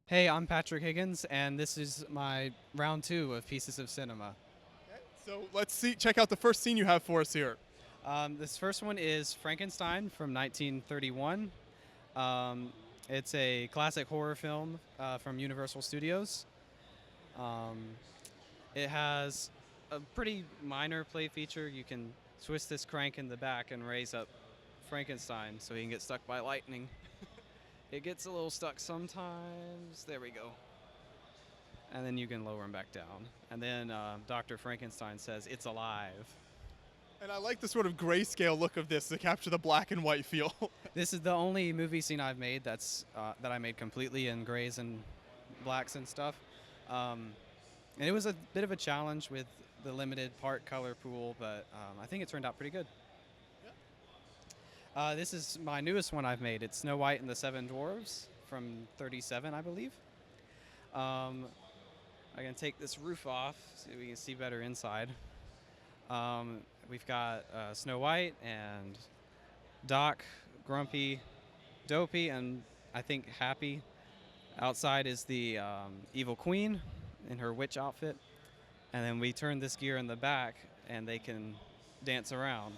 Hey, I'm Patrick Higgins, and this is my round two of Pieces of Cinema. So let's see. Check out the first scene you have for us here. This first one is Frankenstein from 1931. Um, it's a classic horror film from Universal Studios. Um, it has a pretty minor play feature. You can twist this crank in the back and raise up Frankenstein so he can get stuck by lightning. It gets a little stuck sometimes. There we go. And then you can lower him back down. And then Dr. Frankenstein says, "It's alive." And I like the sort of grayscale look of this to capture the black and white feel. This is the only movie scene I've made that I made completely in grays and blacks and stuff. Um, and it was a bit of a challenge with the limited part color pool, but I think it turned out pretty good. This is my newest one I've made. It's Snow White and the Seven Dwarves from 37, I believe. Um, I can take this roof off so we can see better inside. We've got Snow White and Doc, Grumpy, Dopey, and I think Happy. Outside is the Evil Queen in her witch outfit. And then we turn this gear in the back and they can dance around.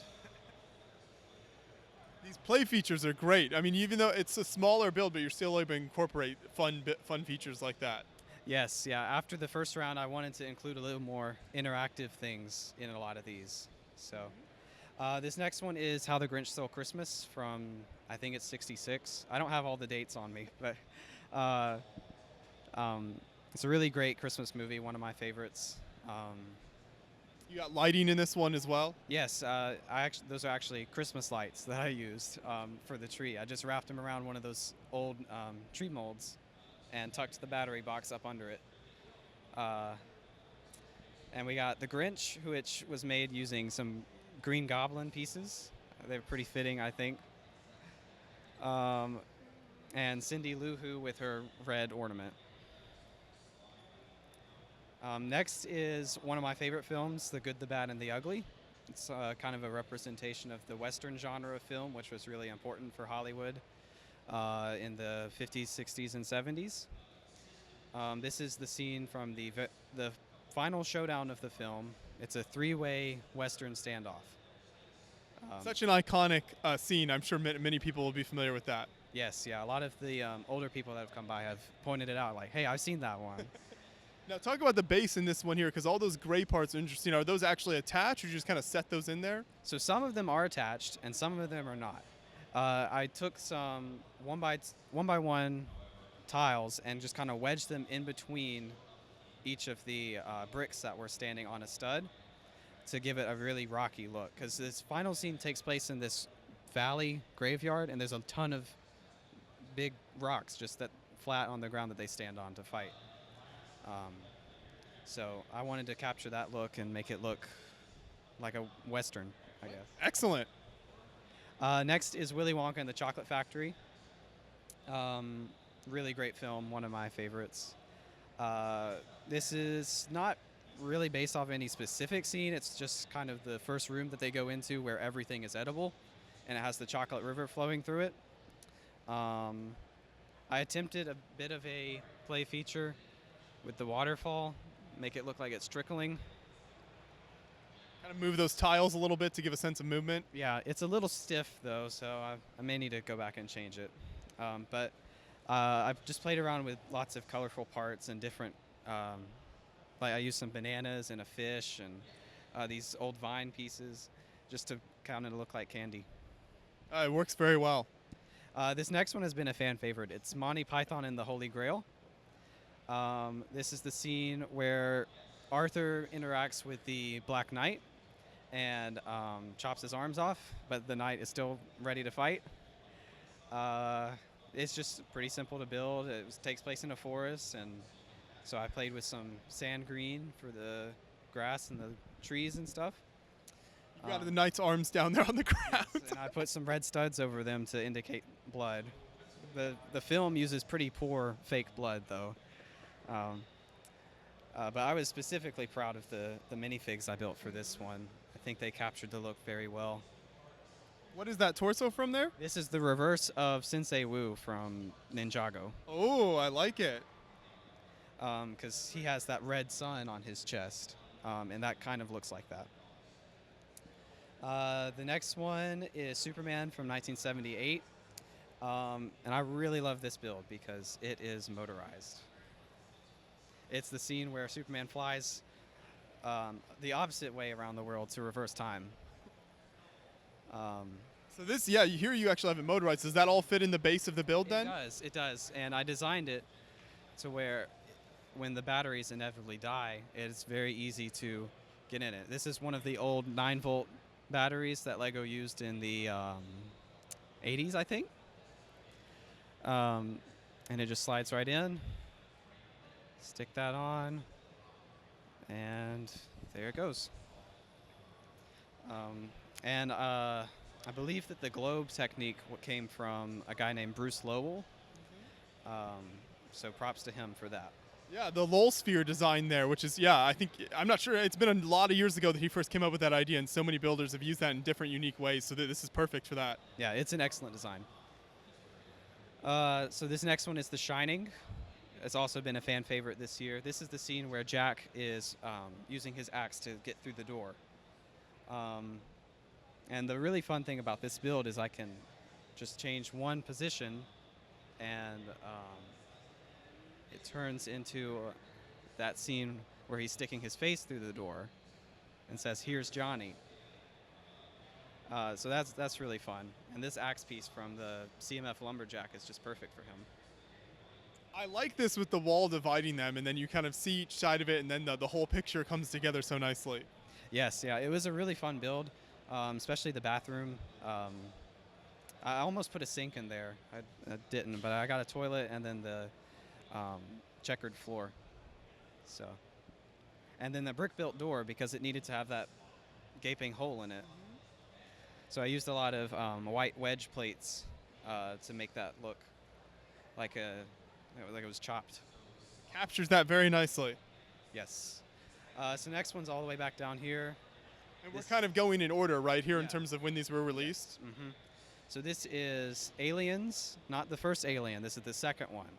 These play features are great. I mean, even though it's a smaller build, but you're still able to incorporate fun features like that. Yes, yeah. After the first round, I wanted to include a little more interactive things in a lot of these. So, this next one is How the Grinch Stole Christmas from, I think it's 66. I don't have all the dates on me, but uh, it's a really great Christmas movie, one of my favorites. You got lighting in this one as well. Yes, those are actually Christmas lights that I used for the tree. I just wrapped them around one of those old tree molds and tucked the battery box up under it. And we got the Grinch, which was made using some Green Goblin pieces. They're pretty fitting, I think. And Cindy Lou Who with her red ornament. Next is one of my favorite films, The Good, the Bad, and the Ugly. It's kind of a representation of the Western genre of film, which was really important for Hollywood in the 50s, 60s, and 70s. This is the scene from the final showdown of the film. It's a three-way Western standoff. Such an iconic scene. I'm sure many people will be familiar with that. Yes, yeah. A lot of the older people that have come by have pointed it out, like, "Hey, I've seen that one." Now, talk about the bass in this one here, because all those gray parts are interesting. Are those actually attached, or you just kind of set those in there? So some of them are attached, and some of them are not. I took some one by one tiles and just kind of wedged them in between each of the bricks that were standing on a stud to give it a really rocky look. Because this final scene takes place in this valley graveyard, and there's a ton of big rocks just that flat on the ground that they stand on to fight. So I wanted to capture that look and make it look like a Western, I guess. Excellent. Next is Willy Wonka and the Chocolate Factory. Really great film, one of my favorites. This is not really based off any specific scene. It's just kind of the first room that they go into where everything is edible, and it has the chocolate river flowing through it. I attempted a bit of a play feature with the waterfall, make it look like it's trickling. Kind of move those tiles a little bit to give a sense of movement. Yeah, it's a little stiff though, so I may need to go back and change it. But I've just played around with lots of colorful parts and different, like I used some bananas and a fish and these old vine pieces just to kind of look like candy. It works very well. This next one has been a fan favorite. It's Monty Python and the Holy Grail. This is the scene where Arthur interacts with the Black Knight and chops his arms off, but the knight is still ready to fight. It's just pretty simple to build. It takes place in a forest, and so I played with some sand green for the grass and the trees and stuff. You got the knight's arms down there on the ground. Yes, and I put some red studs over them to indicate blood. The film uses pretty poor fake blood, though. But I was specifically proud of the minifigs I built for this one. I think they captured the look very well. What is that torso from there? This is the reverse of Sensei Wu from Ninjago. Oh, I like it. because he has that red sun on his chest, and that kind of looks like that. The next one is Superman from 1978, and I really love this build because it is motorized. It's the scene where Superman flies the opposite way around the world to reverse time. So this, yeah, here you actually have it motorized. Does that all fit in the base of the build then? It does, and I designed it to where when the batteries inevitably die, it's very easy to get in it. This is one of the old 9-volt batteries that Lego used in the 80s, I think. And it just slides right in. Stick that on, and there it goes. And I believe that the globe technique came from a guy named Bruce Lowell. So props to him for that. Yeah, the Lowell sphere design there, which is, yeah, I think, I'm not sure, it's been a lot of years ago that he first came up with that idea, and so many builders have used that in different unique ways, so this is perfect for that. Yeah, it's an excellent design. So this next one is The Shining. It's also been a fan favorite this year. This is the scene where Jack is using his axe to get through the door. And the really fun thing about this build is I can just change one position and it turns into that scene where he's sticking his face through the door and says, "Here's Johnny." So that's really fun. And this axe piece from the CMF Lumberjack is just perfect for him. I like this with the wall dividing them, and then you kind of see each side of it, and then the whole picture comes together so nicely. Yes, yeah, it was a really fun build, especially the bathroom. I almost put a sink in there. I didn't, but I got a toilet and then the checkered floor. So, and then the brick-built door because it needed to have that gaping hole in it. So I used a lot of white wedge plates to make that look like it was chopped. Captures that very nicely. Yes. So next one's all the way back down here. And we're kind of going in order right here in terms of when these were released. Mm-hmm. So this is Aliens, not the first Alien. This is the second one.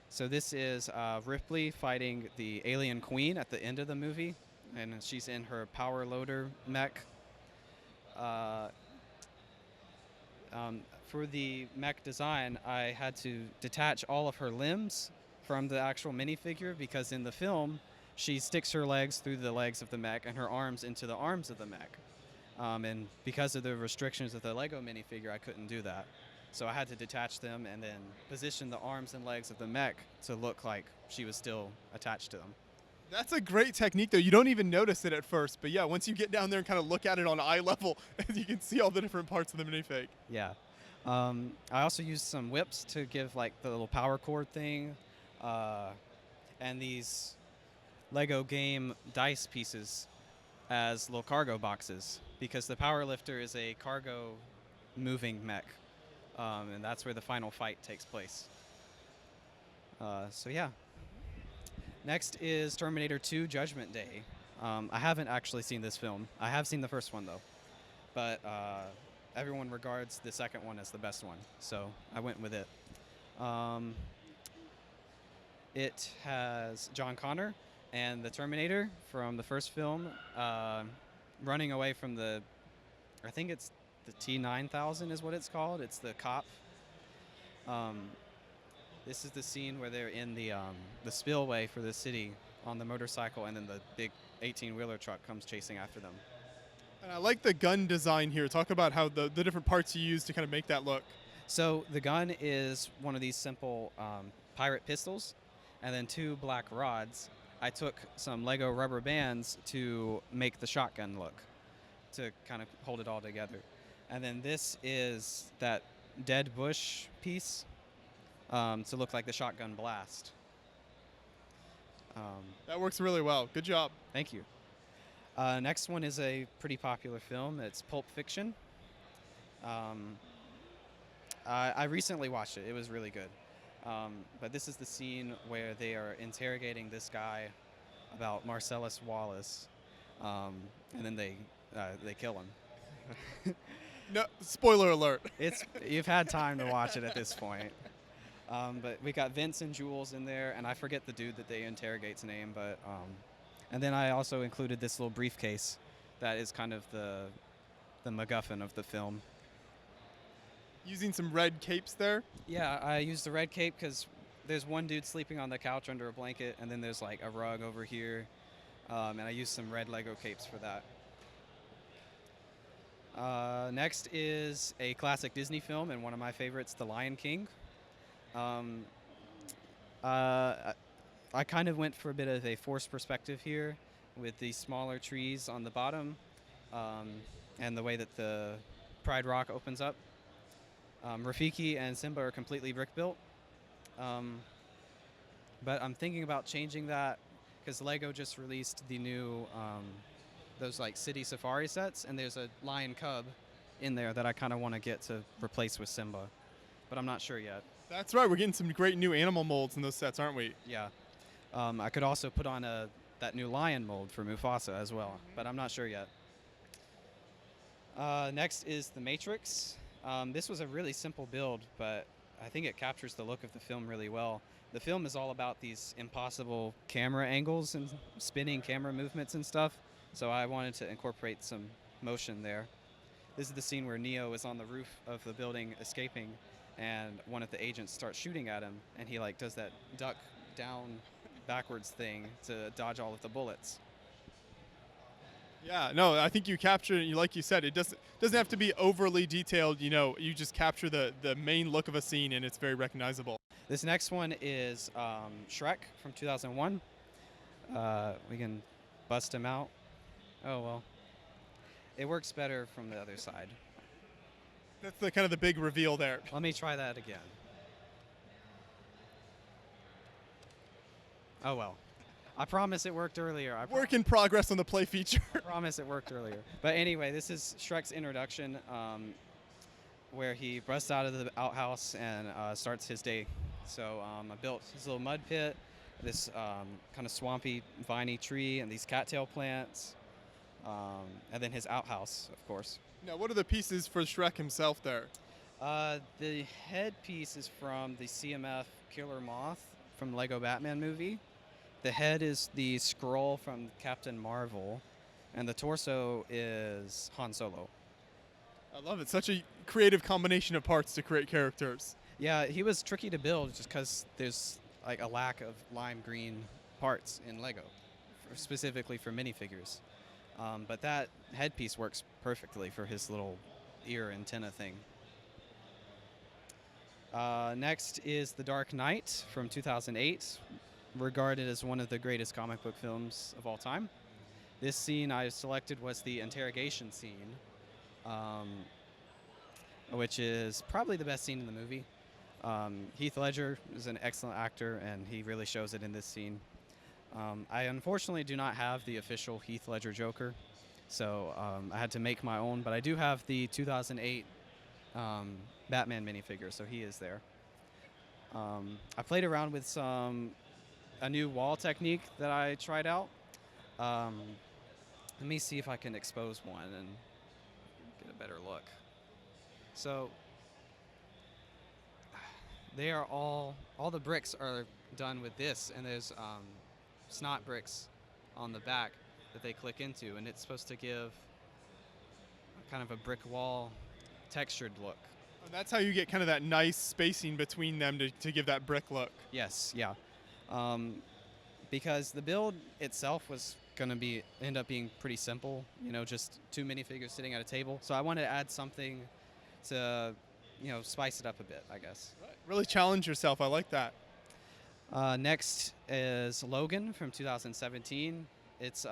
So this is Ripley fighting the alien queen at the end of the movie, and she's in her power loader mech. For the mech design, I had to detach all of her limbs from the actual minifigure because in the film, she sticks her legs through the legs of the mech and her arms into the arms of the mech. And because of the restrictions of the Lego minifigure, I couldn't do that. So I had to detach them and then position the arms and legs of the mech to look like she was still attached to them. That's a great technique, though. You don't even notice it at first. But yeah, once you get down there and kind of look at it on eye level, you can see all the different parts of the minifig. Yeah. I also used some whips to give like the little power cord thing. And these Lego game dice pieces as little cargo boxes because the power lifter is a cargo moving mech. And that's where the final fight takes place. So yeah. Next is Terminator 2 Judgment Day. I haven't actually seen this film. I have seen the first one though, but everyone regards the second one as the best one, so I went with it. It has John Connor and the Terminator from the first film running away from I think it's the T-9000 is what it's called. It's the cop. This is the scene where they're in the spillway for the city on the motorcycle, and then the big 18-wheeler truck comes chasing after them. And I like the gun design here. Talk about how the different parts you use to kind of make that look. So the gun is one of these simple pirate pistols, and then 2 black rods. I took some Lego rubber bands to make the shotgun look, to kind of hold it all together. And then this is that dead bush piece to look like the shotgun blast. That works really well. Good job. Thank you. Next one is a pretty popular film. It's Pulp Fiction. I recently watched it. It was really good. But this is the scene where they are interrogating this guy about Marcellus Wallace, and then they kill him. No, spoiler alert. You've had time to watch it at this point. But we got Vince and Jules in there, and I forget the dude that they interrogate's name. But and then I also included this little briefcase that is kind of the MacGuffin of the film. Using some red capes there. Yeah, I used the red cape because there's one dude sleeping on the couch under a blanket, and then there's like a rug over here, and I used some red Lego capes for that. Next is a classic Disney film and one of my favorites, The Lion King. Um, I kind of went for a bit of a forced perspective here with the smaller trees on the bottom and the way that the Pride Rock opens up. Rafiki and Simba are completely brick built. But I'm thinking about changing that because Lego just released the new those like city safari sets, and there's a lion cub in there that I kind of want to get to replace with Simba, but I'm not sure yet. That's right. We're getting some great new animal molds in those sets, aren't we? Yeah. I could also put on that new lion mold for Mufasa as well, but I'm not sure yet. Next is The Matrix. This was a really simple build, but I think it captures the look of the film really well. The film is all about these impossible camera angles and spinning camera movements and stuff, so I wanted to incorporate some motion there. This is the scene where Neo is on the roof of the building escaping, and one of the agents starts shooting at him, and he like does that duck down backwards thing to dodge all of the bullets. Yeah, no, I think you capture it. Like you said, it doesn't have to be overly detailed. You know, you just capture the main look of a scene, and it's very recognizable. This next one is Shrek from 2001. We can bust him out. Oh well, it works better from the other side. That's the kind of the big reveal there. Let me try that again. Oh well. I promise it worked earlier. Work in progress on the play feature. I promise it worked earlier. But anyway, this is Shrek's introduction, where he busts out of the outhouse and starts his day. So I built his little mud pit, this kind of swampy, viney tree, and these cattail plants, and then his outhouse, of course. Now, what are the pieces for Shrek himself there? The headpiece is from the CMF Killer Moth from the Lego Batman movie. The head is the scroll from Captain Marvel, and the torso is Han Solo. I love it. Such a creative combination of parts to create characters. Yeah, he was tricky to build just because there's like a lack of lime green parts in Lego, specifically for minifigures. But that headpiece works perfectly for his little ear antenna thing. Next is The Dark Knight from 2008, regarded as one of the greatest comic book films of all time. This scene I selected was the interrogation scene, which is probably the best scene in the movie. Heath Ledger is an excellent actor, and he really shows it in this scene. I unfortunately do not have the official Heath Ledger Joker, so I had to make my own, but I do have the 2008 Batman minifigure, so he is there. I played around with a new wall technique that I tried out. Let me see if I can expose one and get a better look. So they are all the bricks are done with this, and there's snot bricks on the back that they click into, and it's supposed to give kind of a brick wall textured look. And that's how you get kind of that nice spacing between them to give that brick look. Yes, yeah. Because the build itself was going to end up being pretty simple, just two minifigures sitting at a table. So I wanted to add something to, spice it up a bit, I guess. Right. Really challenge yourself. I like that. Next is Logan from 2017. It's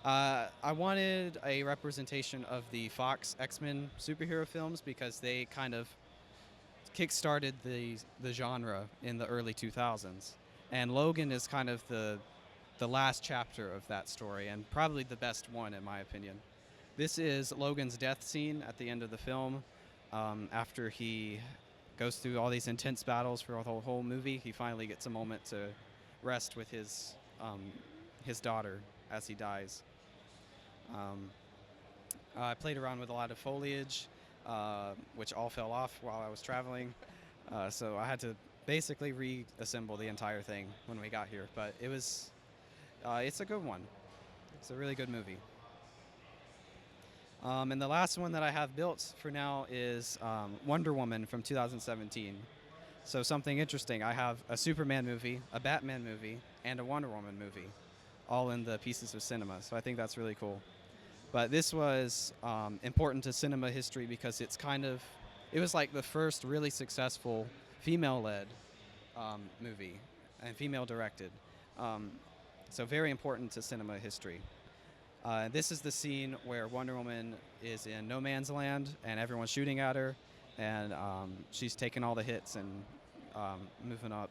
I wanted a representation of the Fox X-Men superhero films because they kind of kick-started the genre in the early 2000s. And Logan is kind of the last chapter of that story, and probably the best one in my opinion. This is Logan's death scene at the end of the film. After he goes through all these intense battles for the whole movie, he finally gets a moment to rest with his daughter as he dies. I played around with a lot of foliage, which all fell off while I was traveling. So I had to basically reassemble the entire thing when we got here. But it's a good one. It's a really good movie. And the last one that I have built for now is Wonder Woman from 2017. So something interesting. I have a Superman movie, a Batman movie, and a Wonder Woman movie, all in the pieces of cinema. So I think that's really cool. But this was important to cinema history because it was like the first really successful female-led movie and female-directed. So very important to cinema history. This is the scene where Wonder Woman is in no man's land and everyone's shooting at her, and she's taking all the hits and moving up.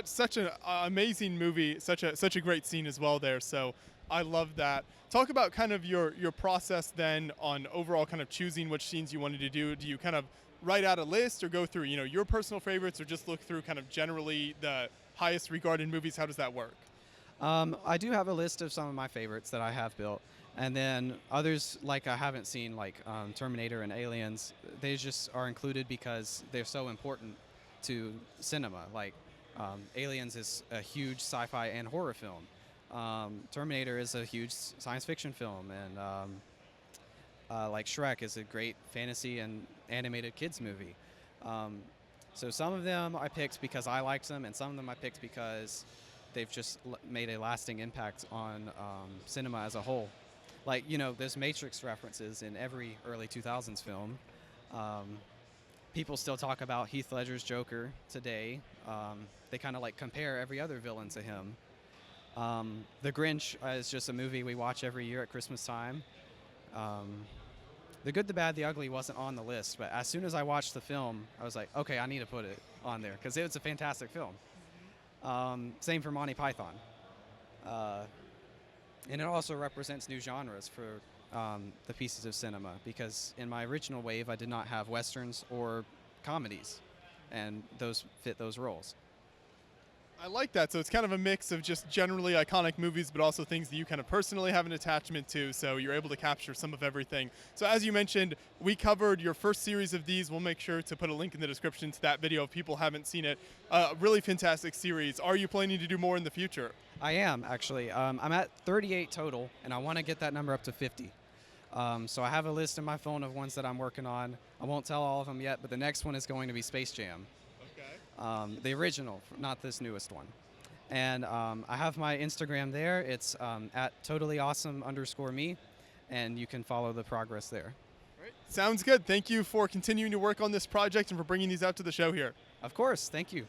Such an amazing movie, such a great scene as well there. So I love that. Talk about kind of your process then on overall kind of choosing which scenes you wanted to do. Do you kind of write out a list or go through your personal favorites, or just look through kind of generally the highest regarded movies? How does that work? I do have a list of some of my favorites that I have built, and then others like I haven't seen, like Terminator and Aliens. They just are included because they're so important to cinema. Like Aliens is a huge sci-fi and horror film. Terminator is a huge science fiction film, and like Shrek is a great fantasy and animated kids movie. So some of them I picked because I liked them, and some of them I picked because they've just made a lasting impact on cinema as a whole. Like, there's Matrix references in every early 2000s film. People still talk about Heath Ledger's Joker today. They kind of like compare every other villain to him. The Grinch is just a movie we watch every year at Christmas time. The Good, the Bad, the Ugly wasn't on the list, but as soon as I watched the film, I was like, okay, I need to put it on there because it was a fantastic film. Same for Monty Python. And it also represents new genres for the pieces of cinema, because in my original wave, I did not have westerns or comedies, and those fit those roles. I like that. So it's kind of a mix of just generally iconic movies, but also things that you kind of personally have an attachment to. So you're able to capture some of everything. So as you mentioned, we covered your first series of these. We'll make sure to put a link in the description to that video if people haven't seen it. Really fantastic series. Are you planning to do more in the future? I am, actually. I'm at 38 total, and I want to get that number up to 50. So I have a list in my phone of ones that I'm working on. I won't tell all of them yet, but the next one is going to be Space Jam. The original, not this newest one. And I have my Instagram there. It's at totallyawesome_me, and you can follow the progress there. Right. Sounds good. Thank you for continuing to work on this project and for bringing these out to the show here. Of course. Thank you.